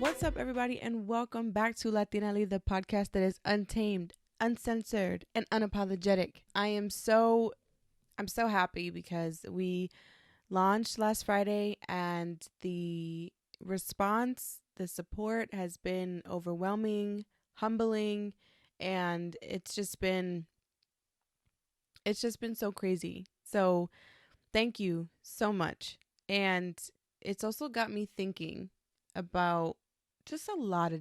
What's up, everybody, and welcome back to Latinaly, the podcast that is untamed, uncensored, and unapologetic. I'm so happy because we launched last Friday, and the response, the support has been overwhelming, humbling, and it's just been so crazy. So thank you so much. And it's also got me thinking about just a lot of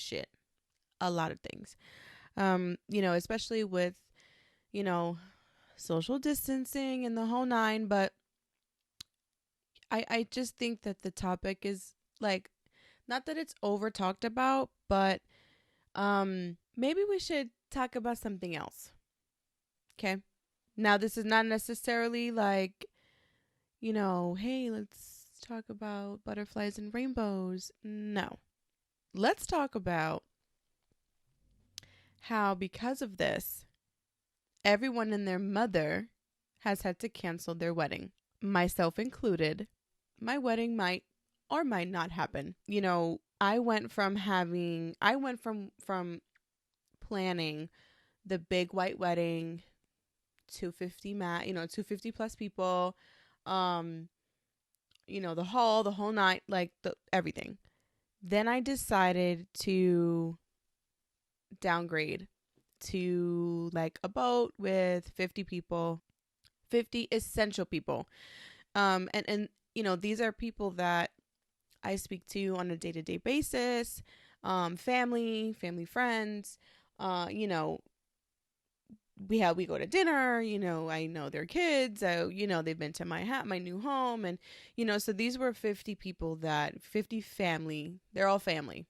shit, a lot of things. Especially with, social distancing and the whole nine, but I just think that the topic is like, not that it's over talked about, but maybe we should talk about something else. Okay? Now, this is not necessarily like, hey, let's talk about butterflies and rainbows. No. Let's talk about how, because of this, everyone and their mother has had to cancel their wedding, myself included. My wedding might or might not happen. I went from planning the big white wedding, 250 plus people, the hall, the whole night, like everything. Then I decided to downgrade to like a boat with 50 people, 50 essential people. And these are people that I speak to on a day-to-day basis, family, friends, we go to dinner, I know their kids, they've been to my new home. And, so these were 50 people 50 family, they're all family.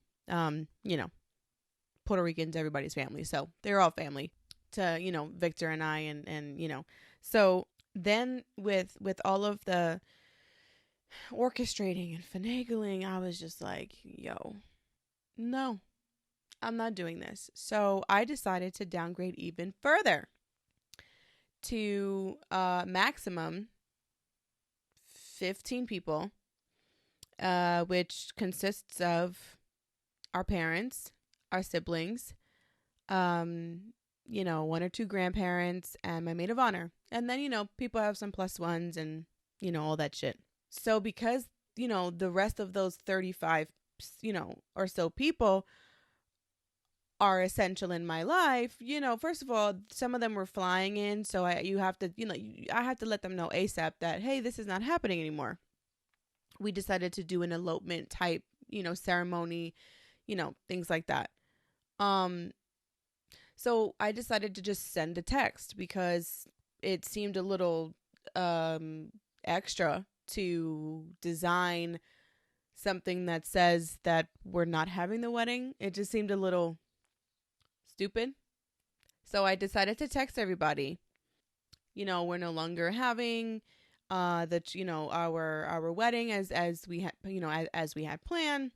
Puerto Ricans, everybody's family. So they're all family to, Victor and I, and so then with all of the orchestrating and finagling, I was just like, yo, no, I'm not doing this. So I decided to downgrade even further to maximum 15 people, which consists of our parents, our siblings, one or two grandparents, and my maid of honor. And then, people have some plus ones and, all that shit. So because, the rest of those 35, or so people are essential in my life, first of all, some of them were flying in. So I had to let them know ASAP that, hey, this is not happening anymore. We decided to do an elopement type, ceremony, things like that. So I decided to just send a text because it seemed a little extra to design something that says that we're not having the wedding. It just seemed a little stupid. So I decided to text everybody. We're no longer having our wedding as we had as we had planned.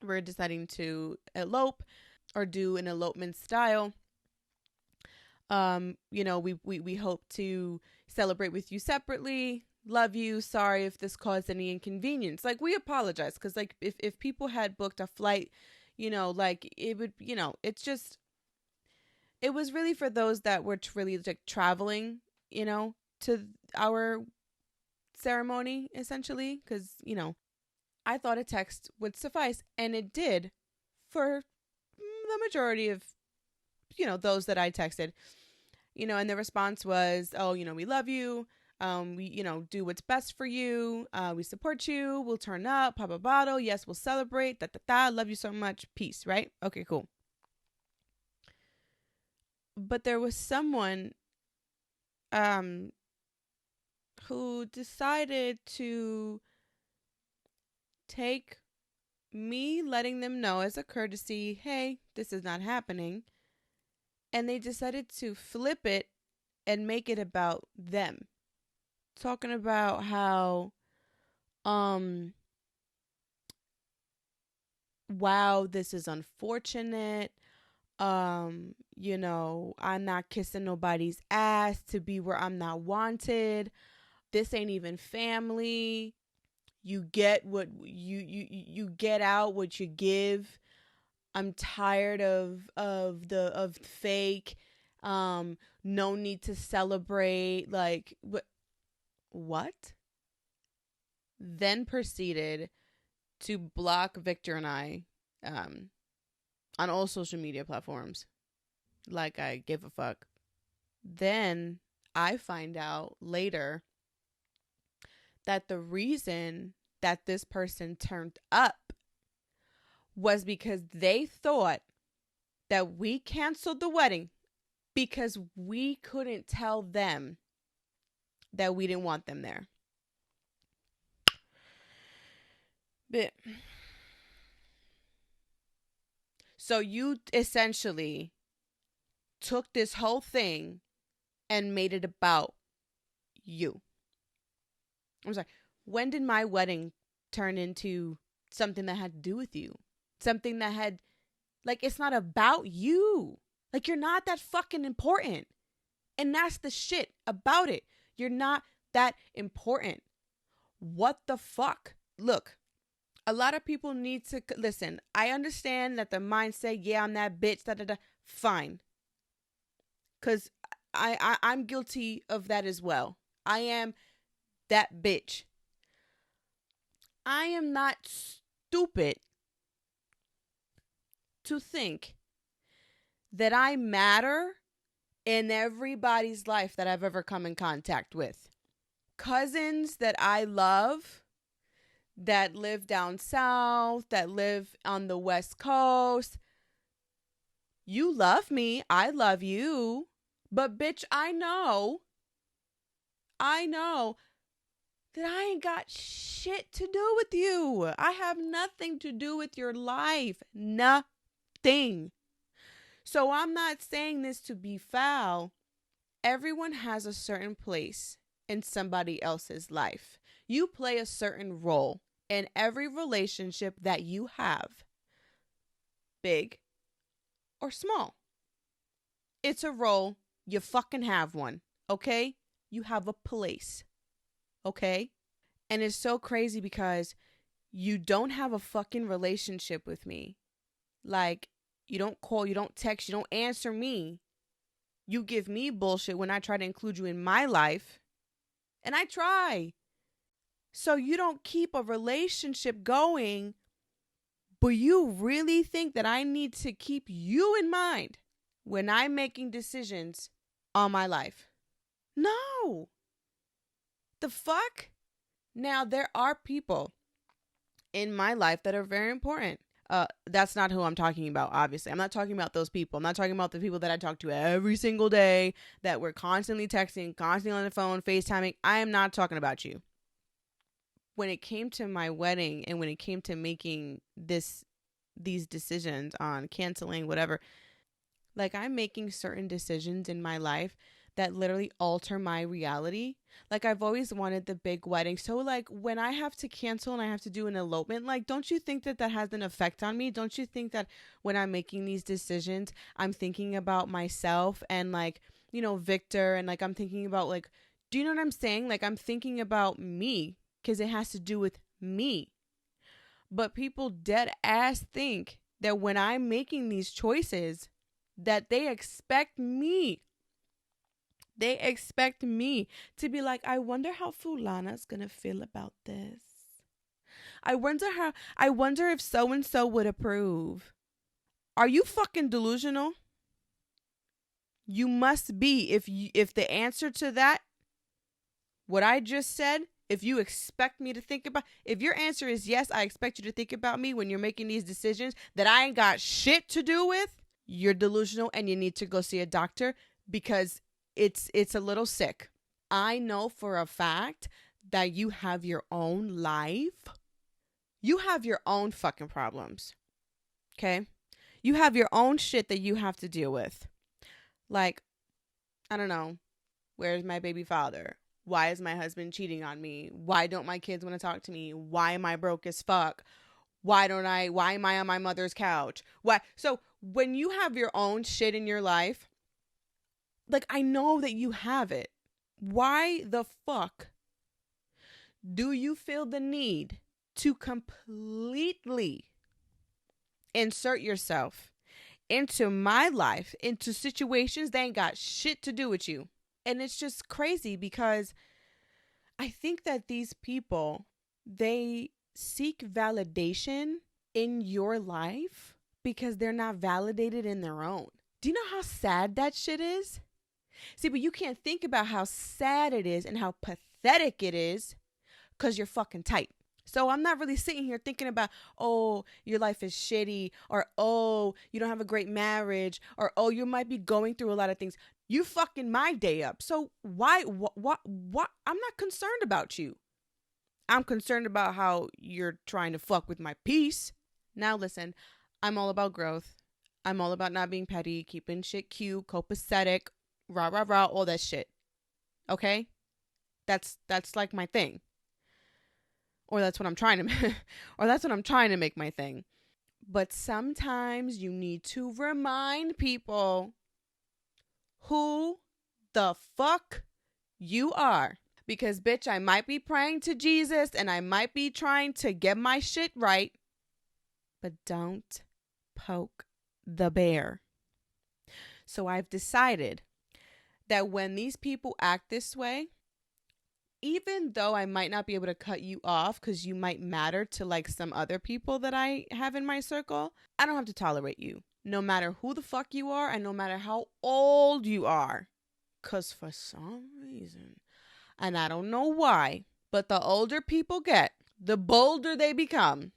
We're deciding to elope or do an elopement style. We hope to celebrate with you separately. Love you. Sorry if this caused any inconvenience. Like, we apologize because, like, if people had booked a flight, like, it would, it's just, it was really for those that were really like traveling, to our ceremony, essentially, because, I thought a text would suffice, and it did for the majority of, those that I texted, and the response was, oh, we love you. We, do what's best for you. We support you. We'll turn up, pop a bottle. Yes, we'll celebrate. Love you so much. Peace. Right? Okay, cool. But there was someone, who decided to take me letting them know as a courtesy, hey, this is not happening. And they decided to flip it and make it about them. Talking about how, wow, this is unfortunate. I'm not kissing nobody's ass to be where I'm not wanted. This ain't even family. You get what you get out what you give. I'm tired of fake. No need to celebrate. Like what? Then proceeded to block Victor and I on all social media platforms. Like I give a fuck. Then I find out later that the reason that this person turned up was because they thought that we canceled the wedding because we couldn't tell them that we didn't want them there. But so you essentially took this whole thing and made it about you. I'm sorry. When did my wedding turn into something that had to do with you? Something that had, like, it's not about you. Like, you're not that fucking important. And that's the shit about it. You're not that important. What the fuck? Look, a lot of people need to listen. I understand that the mindset, yeah, I'm that bitch, fine. Because I'm guilty of that as well. I am that bitch. I am not stupid to think that I matter in everybody's life that I've ever come in contact with. Cousins that I love, that live down south, that live on the West Coast. You love me. I love you. But bitch, I know that I ain't got shit to do with you. I have nothing to do with your life. Nothing. So I'm not saying this to be foul. Everyone has a certain place in somebody else's life. You play a certain role in every relationship that you have, big or small. It's a role. You fucking have one, okay? You have a place, okay? And it's so crazy because you don't have a fucking relationship with me. Like, you don't call, you don't text, you don't answer me. You give me bullshit when I try to include you in my life. And I try. So you don't keep a relationship going, but you really think that I need to keep you in mind when I'm making decisions on my life? No. The fuck? Now, there are people in my life that are very important. That's not who I'm talking about, obviously. I'm not talking about those people. I'm not talking about the people that I talk to every single day, that we're constantly texting, constantly on the phone, FaceTiming. I am not talking about you. When it came to my wedding and when it came to making these decisions on canceling, whatever, like, I'm making certain decisions in my life that literally alter my reality. Like, I've always wanted the big wedding. So, like, when I have to cancel and I have to do an elopement, like, don't you think that has an effect on me? Don't you think that when I'm making these decisions, I'm thinking about myself and, like, you know, Victor, and, like, I'm thinking about, like, do you know what I'm saying? Like, I'm thinking about me because it has to do with me. But people dead ass think that when I'm making these choices, that they expect me to be like, I wonder how Fulana's gonna feel about this. I wonder if so-and-so would approve. Are you fucking delusional? You must be. If the answer to that, what I just said, if you expect me to think about, if your answer is yes, I expect you to think about me when you're making these decisions that I ain't got shit to do with, you're delusional and you need to go see a doctor because it's a little sick. I know for a fact that you have your own life. You have your own fucking problems. Okay? You have your own shit that you have to deal with. Like, I don't know. Where's my baby father? Why is my husband cheating on me? Why don't my kids want to talk to me? Why am I broke as fuck? Why am I on my mother's couch? Why? So when you have your own shit in your life, like, I know that you have it. Why the fuck Do you feel the need to completely insert yourself into my life, into situations that ain't got shit to do with you? And it's just crazy because I think that these people, they seek validation in your life because they're not validated in their own. Do you know how sad that shit is? See, but you can't think about how sad it is and how pathetic it is because you're fucking tight. So I'm not really sitting here thinking about, oh, your life is shitty, or oh, you don't have a great marriage, or oh, you might be going through a lot of things. You fucking my day up. So why, what? I'm not concerned about you. I'm concerned about how you're trying to fuck with my peace. Now listen, I'm all about growth. I'm all about not being petty, keeping shit cute, copacetic, rah, rah, rah, all that shit. Okay? That's like my thing. Or that's what I'm trying to make my thing. But sometimes you need to remind people who the fuck you are. Because, bitch, I might be praying to Jesus and I might be trying to get my shit right, but don't poke the bear. So I've decided that when these people act this way, even though I might not be able to cut you off because you might matter to like some other people that I have in my circle, I don't have to tolerate you. No matter who the fuck you are and no matter how old you are. Because for some reason, and I don't know why, but the older people get, the bolder they become.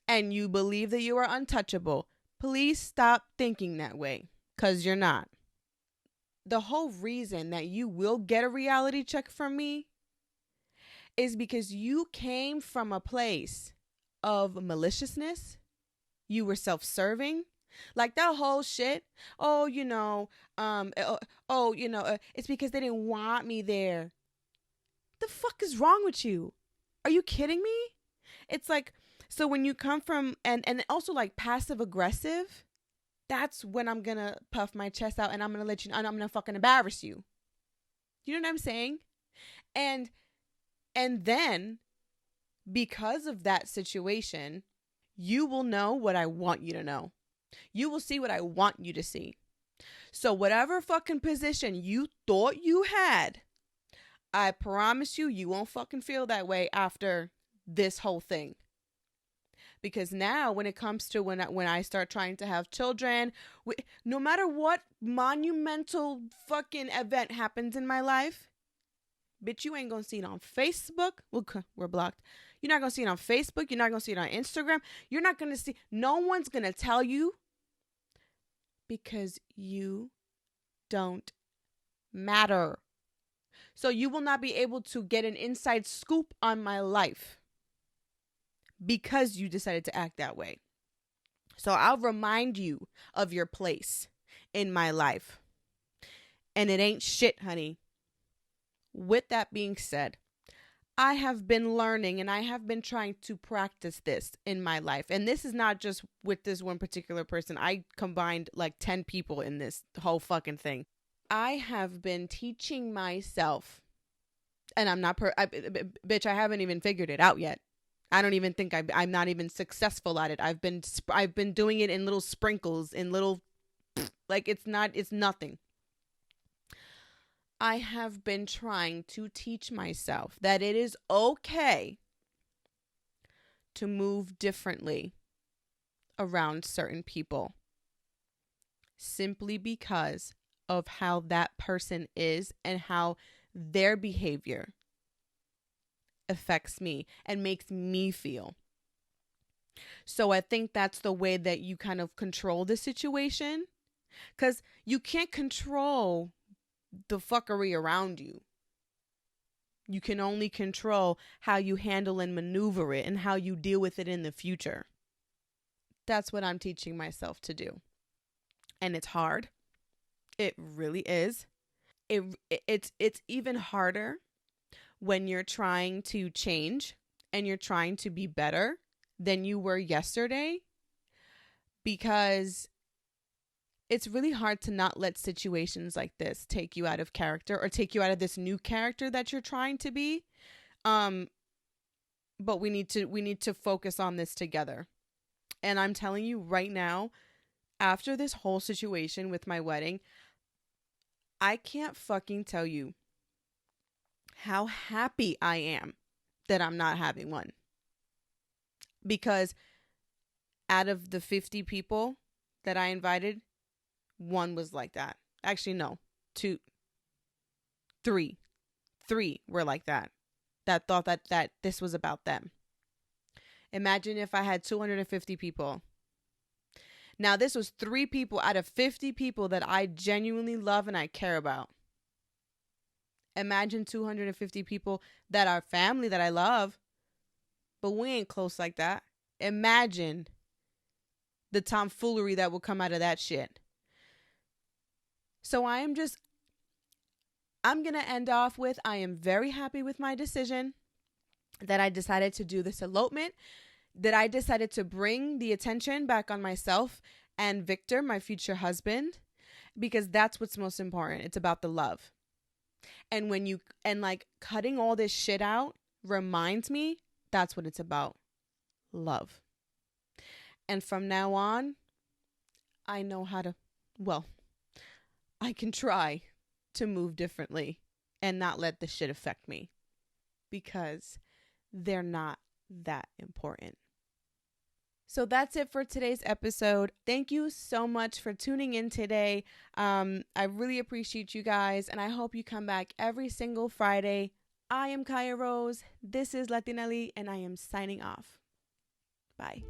And you believe that you are untouchable. Please stop thinking that way, because you're not. The whole reason that you will get a reality check from me is because you came from a place of maliciousness. You were self-serving. Like that whole shit. Oh, it's because they didn't want me there. The fuck is wrong with you? Are you kidding me? It's like, so when you come from, and also like passive aggressive, that's when I'm going to puff my chest out and I'm going to let you know, and I'm going to fucking embarrass you. You know what I'm saying? And then because of that situation, you will know what I want you to know. You will see what I want you to see. So whatever fucking position you thought you had, I promise you won't fucking feel that way after this whole thing. Because now when it comes to when I start trying to have children, no matter what monumental fucking event happens in my life, bitch, you ain't gonna see it on Facebook. We're blocked. You're not gonna see it on Facebook. You're not gonna see it on Instagram. You're not gonna see, no one's gonna tell you because you don't matter. So you will not be able to get an inside scoop on my life because you decided to act that way. So I'll remind you of your place in my life. And it ain't shit, honey. With that being said, I have been learning and I have been trying to practice this in my life. And this is not just with this one particular person. I combined like 10 people in this whole fucking thing. I have been teaching myself, and I'm not, bitch, I haven't even figured it out yet. I don't even think I'm not even successful at it. I've been doing it in little sprinkles, in little, like it's nothing. I have been trying to teach myself that it is okay to move differently around certain people simply because of how that person is and how their behavior affects me and makes me feel. So I think that's the way that you kind of control the situation, because you can't control the fuckery around you. You can only control how you handle and maneuver it and how you deal with it in the future. That's what I'm teaching myself to do. And it's hard. It really is. It's even harder when you're trying to change and you're trying to be better than you were yesterday, because it's really hard to not let situations like this take you out of character or take you out of this new character that you're trying to be. But we need to focus on this together. And I'm telling you right now, after this whole situation with my wedding, I can't fucking tell you how happy I am that I'm not having one. Because out of the 50 people that I invited, one was like that. Actually, no, three were like that thought that this was about them. Imagine if I had 250 people. Now, this was 3 people out of 50 people that I genuinely love and I care about. Imagine 250 people that are family that I love, but we ain't close like that. Imagine the tomfoolery that will come out of that shit. So I'm going to end off with, I am very happy with my decision that I decided to do this elopement, that I decided to bring the attention back on myself and Victor, my future husband, because that's what's most important. It's about the love. And cutting all this shit out reminds me that's what it's about. Love. And from now on, I know how to, I can try to move differently and not let the shit affect me, because they're not that important. So that's it for today's episode. Thank you so much for tuning in today. I really appreciate you guys, and I hope you come back every single Friday. I am Kiah Rose. This is Latinaly, and I am signing off. Bye.